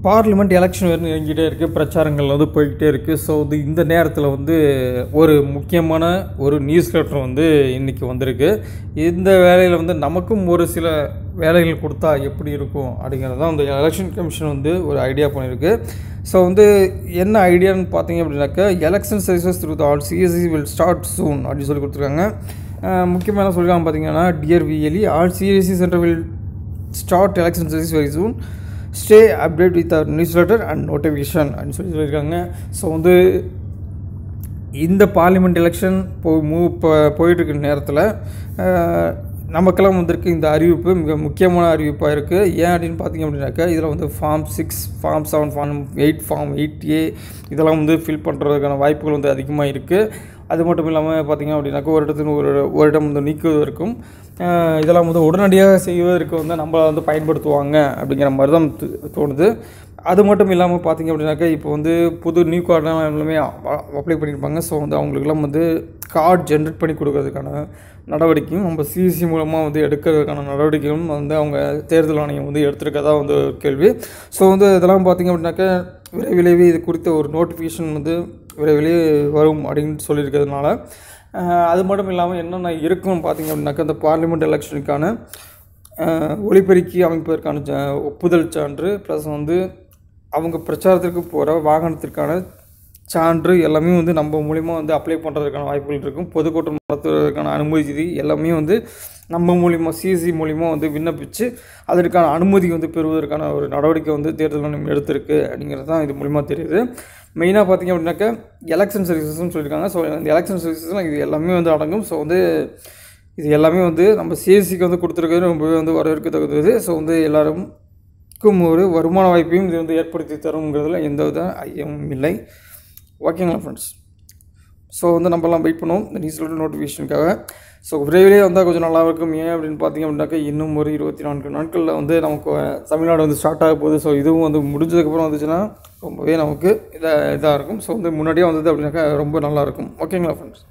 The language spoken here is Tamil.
பார்லிமெண்ட் எலெக்ஷன் வந்து நெருங்கிட்டே இருக்குது, பிரச்சாரங்கள் வந்து போய்கிட்டே இருக்குது. ஸோ இந்த நேரத்தில் வந்து ஒரு முக்கியமான ஒரு நியூஸ் லெட்டர் வந்து இன்றைக்கி வந்திருக்கு. இந்த வேலையில் வந்து நமக்கும் ஒரு சில வேலைகள் கொடுத்தா எப்படி இருக்கும் அப்படிங்கிறது தான் இந்த எலெக்ஷன் கமிஷன் வந்து ஒரு ஐடியா பண்ணியிருக்கு. ஸோ வந்து என்ன ஐடியான்னு பார்த்தீங்க அப்படின்னாக்கா, election services through the all CSC will start soon அப்படின்னு சொல்லி கொடுத்துருக்காங்க. முக்கியமாக என்ன சொல்லியிருக்காங்க பார்த்தீங்கன்னா, dear VLE, all CSC centre will start election service very soon, stay update with our newsletter and notification அப்படின்னு சொல்லியிருக்காங்க. ஸோ வந்து இந்த பார்லிமெண்ட் எலெக்ஷன் போயிட்டுருக்க நேரத்தில் நமக்கெல்லாம் வந்திருக்கு இந்த அறிவிப்பு மிக முக்கியமான அறிவிப்பாக இருக்குது. ஏன் அப்படின்னு பார்த்தீங்க அப்படின்னாக்கா, இதில் வந்து form 6, form 7, form 8, form 8A இதெல்லாம் வந்து ஃபில் பண்ணுறதுக்கான வாய்ப்புகள் வந்து அதிகமாக இருக்குது. அது மட்டும் இல்லாமல் பார்த்திங்க அப்படின்னாக்கா, ஒரு இடத்துல ஒரு இடம் வந்து நீக்குவதற்கும் இதெல்லாம் வந்து உடனடியாக செய்வதற்கு வந்து நம்மளை வந்து பயன்படுத்துவாங்க அப்படிங்கிற மாதிரி தான் தோணுது. அது மட்டும் இல்லாமல் பார்த்திங்க அப்படின்னாக்கா, இப்போ வந்து புது நியூ கார்டெலாம் எல்லாமே அப்ளை பண்ணியிருப்பாங்க. ஸோ வந்து அவங்களுக்கெல்லாம் வந்து கார்டு ஜென்ரேட் பண்ணி கொடுக்கறதுக்கான நடவடிக்கையும் நம்ம சிஎஸ்சி மூலமாக வந்து எடுக்கிறதுக்கான நடவடிக்கையும் வந்து அவங்க தேர்தல் ஆணையம் வந்து எடுத்துருக்கதா வந்து ஒரு கேள்வி. ஸோ வந்து இதெல்லாம் பார்த்திங்க அப்படின்னாக்கா, விரைவிலேயே இது குறித்த ஒரு நோட்டிஃபிகேஷன் வந்து விரைவிலேயே வரும் அப்படின்னு சொல்லியிருக்கிறதுனால, அது மட்டும் இல்லாமல் என்னென்ன இருக்குன்னு பார்த்திங்க அப்படின்னாக்கா, இந்த பார்லிமெண்ட் எலெக்ஷனுக்கான ஒலிபெருக்கி அமைப்பதற்கான ஒப்புதல் சான்று, ப்ளஸ் வந்து அவங்க பிரச்சாரத்திற்கு போகிற வாகனத்திற்கான சான்று எல்லாமே வந்து நம்ம மூலிமா வந்து அப்ளை பண்ணுறதுக்கான வாய்ப்புகள் இருக்கும். பொதுக்கூட்டம் நடத்துவதற்கான அனுமதி எல்லாமே வந்து நம்ம மூலிமா சிஎஸ்சி மூலிமா வந்து விண்ணப்பித்து அதற்கான அனுமதி வந்து பெறுவதற்கான ஒரு நடவடிக்கை வந்து தேர்தல் ஆணையம் எடுத்திருக்கு அப்படிங்கிறது தான் இது மூலிமா தெரியுது. மெயினாக பார்த்திங்க அப்படின்னாக்கா, எலெக்ஷன் சர்வீசஸ்ன்னு சொல்லியிருக்காங்க. ஸோ இந்த எலெக்ஷன் சர்வீசஸ்லாம் இது எல்லாமே வந்து அடங்கும். ஸோ வந்து இது எல்லாமே வந்து நம்ம சிஎஸ்சிக்கு வந்து கொடுத்துருக்கிறது ரொம்பவே வந்து வரவேற்கத்தக்கது. ஸோ வந்து எல்லாருக்கும் ஒரு வருமான வாய்ப்பையும் இது வந்து ஏற்படுத்தி தருங்கிறதுல எந்த வித ஐயமும் இல்லை. ஓகேங்களா ஃப்ரெண்ட்ஸ்? ஸோ வந்து நம்மலாம் வெயிட் பண்ணுவோம் இந்த நியூஸ் லெட்டர் நோட்டிஃபிகேஷனுக்காக. ஸோ விரைவிலே வந்தால் கொஞ்சம் நல்லா இருக்கும். ஏன் அப்படின்னு பார்த்திங்க அப்படின்னாக்கா, இன்னும் ஒரு 24 நாட்களில் வந்து நமக்கு தமிழ்நாடு வந்து ஸ்டார்ட் ஆக போகுது. ஸோ இதுவும் வந்து முடிஞ்சதுக்கப்புறம் வந்துச்சுன்னா ரொம்பவே நமக்கு இதாக இருக்கும். ஸோ வந்து முன்னாடியே வந்தது அப்படின்னாக்கா ரொம்ப நல்லாயிருக்கும். ஓகேங்களா ஃப்ரெண்ட்ஸ்?